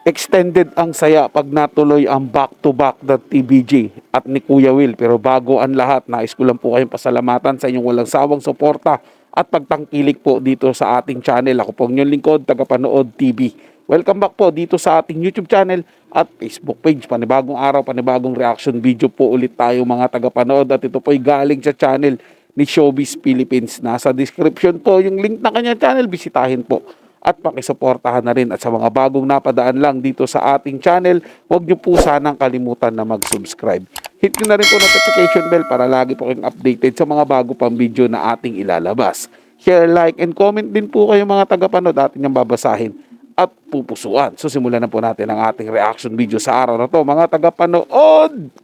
Extended ang saya pag natuloy ang back-to-back na TVJ at ni Kuya Will. Pero bago ang lahat, nais ko lang po kayong pasalamatan sa inyong walang sawang suporta at pagtangkilik po dito sa ating channel. Ako po ang inyong lingkod, Tagapanood TV. Welcome back po dito sa ating YouTube channel at Facebook page. Panibagong araw, panibagong reaction video po ulit tayo mga tagapanood. At ito po ay galing sa channel ni Showbiz Philippines. Nasa description po yung link na kanyang channel. Bisitahin po at pakisuportahan na rin. At sa mga bagong napadaan lang dito sa ating channel, huwag niyo po sanang kalimutan na mag-subscribe. Hit nyo na rin po notification bell para lagi po kayong updated sa mga bago pang video na ating ilalabas. Share, like, and comment din po kayo mga tagapanood, atin yung babasahin at pupusuan. So simulan na po natin ang ating reaction video sa araw na to mga tagapanood.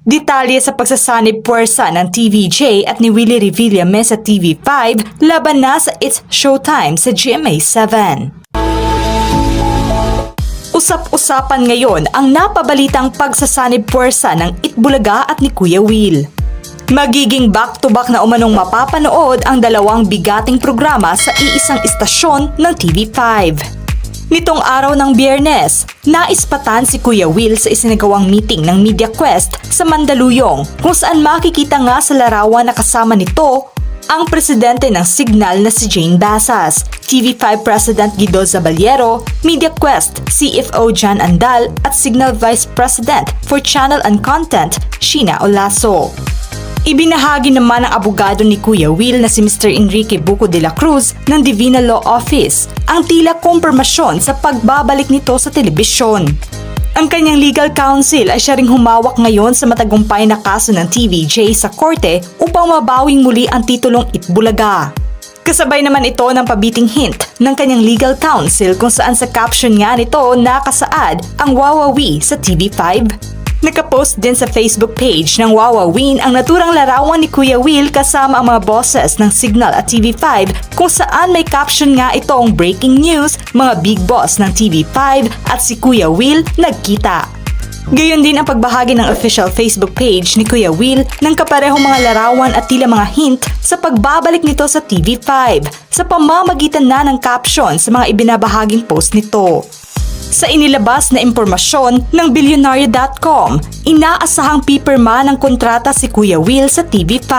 Detalye sa pagsasanib puwersa ng TVJ at ni Willie Revillame sa TV5 laban na sa It's Showtime sa GMA7. Usap-usapan ngayon ang napabalitang pagsasanib puwersa ng Itbulaga at ni Kuya Will. Magiging back-to-back na umanong mapapanood ang dalawang bigating programa sa iisang istasyon ng TV5. Nitong araw ng Biyernes, naispatan si Kuya Will sa isinagawang meeting ng Media Quest sa Mandaluyong kung saan makikita nga sa larawan na kasama nito ang presidente ng Signal na si Jane Basas, TV5 President Guido Zabaliero, Media Quest CFO John Andal at Signal Vice President for Channel and Content Sheena Olaso. Ibinahagi naman ng abogado ni Kuya Will na si Mr. Enrique Buco de la Cruz ng Divina Law Office ang tila kumpirmasyon sa pagbabalik nito sa telebisyon. Ang kanyang legal counsel ay siya ring humawak ngayon sa matagumpay na kaso ng TVJ sa korte upang mabawing muli ang titulong Itbulaga. Kasabay naman ito ng pabiting hint ng kanyang legal counsel kung saan sa caption nga nito nakasaad ang Wawawi sa TV5. Nakapost din sa Facebook page ng Wawawin ang naturang larawan ni Kuya Will kasama ang mga bosses ng Signal at TV5 kung saan may caption nga itong breaking news, mga big boss ng TV5 at si Kuya Will nagkita. Gayon din ang pagbahagi ng official Facebook page ni Kuya Will ng kaparehong mga larawan at tila mga hint sa pagbabalik nito sa TV5 sa pamamagitan na ng caption sa mga ibinabahaging post nito. Sa inilabas na impormasyon ng Billionaire.com, inaasahang pipirma ng kontrata si Kuya Will sa TV5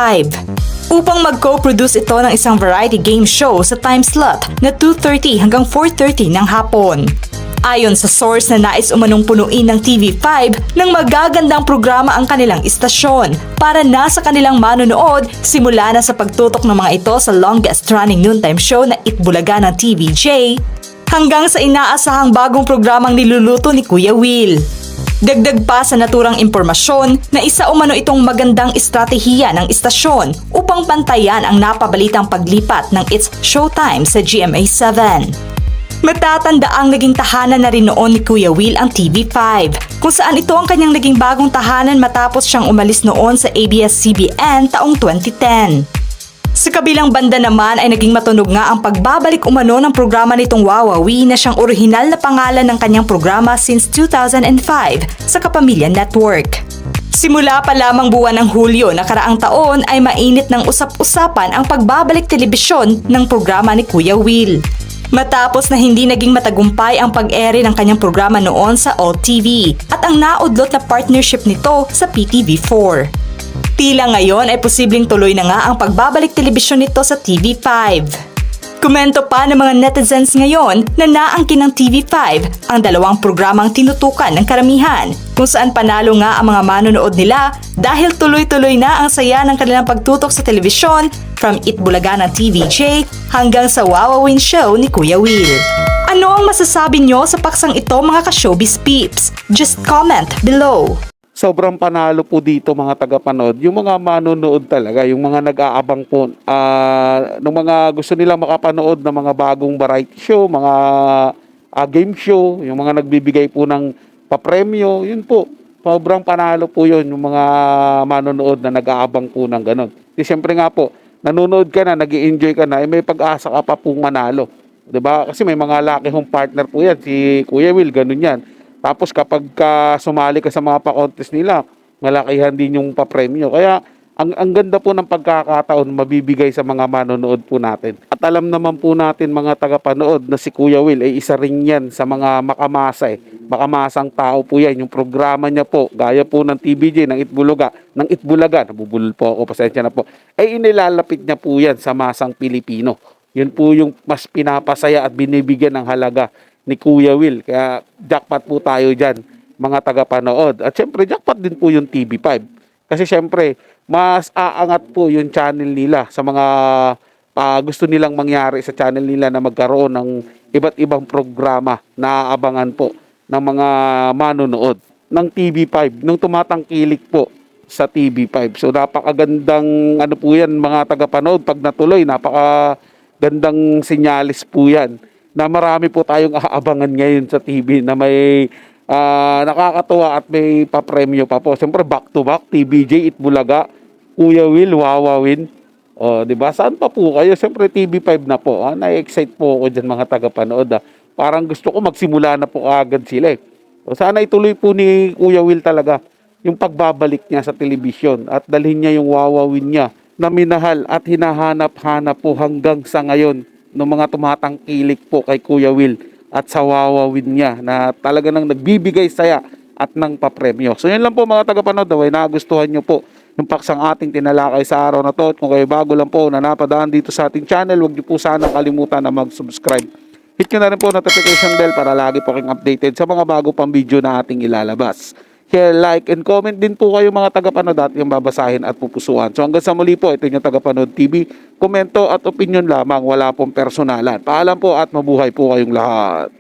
upang mag-co-produce ito ng isang variety game show sa time slot na 2:30 hanggang 4:30 ng hapon. Ayon sa source na nais umanong punuin ng TV5 ng magagandang programa ang kanilang istasyon para na sa kanilang manonood simula na sa pagtutok ng mga ito sa longest running noontime show na Itbulaga ng TVJ hanggang sa inaasahang bagong programang niluluto ni Kuya Will. Dagdag pa sa naturang impormasyon na isa umano itong magandang estratehiya ng istasyon upang pantayan ang napabalitang paglipat ng It's Showtime sa GMA7. Matatandaang naging tahanan na rin noon ni Kuya Will ang TV5 kung saan ito ang kanyang naging bagong tahanan matapos siyang umalis noon sa ABS-CBN taong 2010. Sa kabilang banda naman ay naging matunog nga ang pagbabalik umano ng programa nitong Wawawi na siyang orihinal na pangalan ng kanyang programa since 2005 sa Kapamilya Network. Simula pa lamang buwan ng Hulyo nakaraang taon ay mainit ng usap-usapan ang pagbabalik telebisyon ng programa ni Kuya Will. Matapos na hindi naging matagumpay ang pag-ere ng kanyang programa noon sa All TV at ang naudlot na partnership nito sa PTV4. Tila ngayon ay posibleng tuloy na nga ang pagbabalik telebisyon nito sa TV5. Komento pa ng mga netizens ngayon na naangkin ng TV5 ang dalawang programang tinutukan ng karamihan kung saan panalo nga ang mga manonood nila dahil tuloy-tuloy na ang saya ng kanilang pagtutok sa telebisyon from Itbulaga ng TVJ hanggang sa Wawawin show ni Kuya Will. Ano ang masasabi nyo sa paksang ito mga ka-showbiz peeps? Just comment below. Sobrang panalo po dito mga tagapanood. Yung mga manonood talaga, yung mga nag-aabang po, ng mga gusto nilang makapanood ng mga bagong variety show, mga game show, yung mga nagbibigay po ng papremyo, yun po. Sobrang panalo po yun, yung mga manonood na nag-aabang po ng ganon. Di siyempre nga po, nanonood ka na, nag-i-enjoy ka na, may pag-asa ka pa pong manalo. Diba? Kasi may mga lucky home partner po yan, si Kuya Will, ganun yan. Tapos kapag sumali ka sa mga pa-contest nila, malakihan din yung papremyo. Kaya ang ganda po ng pagkakataon mabibigay sa mga manonood po natin. At alam naman po natin mga tagapanood na si Kuya Will ay isa rin yan sa mga makamasa makamasang tao po yan. Yung programa niya po, gaya po ng TVJ, ng Itbulaga, nabubulol po ako, pasensya na po, ay inilalapit niya po yan sa masang Pilipino. Yun po yung mas pinapasaya at binibigyan ng halaga ni Kuya Will. Kaya jackpot po tayo dyan, mga tagapanood. At syempre, jackpot din po yung TV5. Kasi syempre, mas aangat po yung channel nila sa mga gusto nilang mangyari sa channel nila na magkaroon ng iba't ibang programa na aabangan po ng mga manonood ng TV5, nung tumatangkilik po sa TV5. So napakagandang ano po yan mga tagapanood, pag natuloy, napakagandang sinyalis po yan na marami po tayong aabangan ngayon sa TV na may nakakatuwa at may papremyo pa po. Siyempre back to back, TVJ, Itbulaga, Kuya Will, Wawawin. O, di ba? Saan pa po kayo? Siyempre TV5 na po. Na-excite po ako dyan mga tagapanood. Parang gusto ko magsimula na po agad sila. O, sana ituloy po ni Kuya Will talaga yung pagbabalik niya sa telebisyon at dalhin niya yung Wawawin niya na minahal at hinahanap-hanap po hanggang sa ngayon ng mga tumatangkilik po kay Kuya Will at sa Wawawin niya na talaga nang nagbibigay saya at ng papremyo. So yun lang po mga tagapanood, naway nagustuhan nyo po yung paksang ating tinalakay sa araw na to. At kung kayo bago lang po na napadaan dito sa ating channel, huwag niyo po sana kalimutan na mag-subscribe. Hit nyo na rin po notification bell para lagi po kayong updated sa mga bago pang video na ating ilalabas. Share, like, and comment din po kayo mga tagapanood at yung babasahin at pupusuan. So hanggang sa muli po, ito yung Tagapanood TV. Komento at opinion lamang, wala pong personalan. Paalam po at mabuhay po kayong lahat.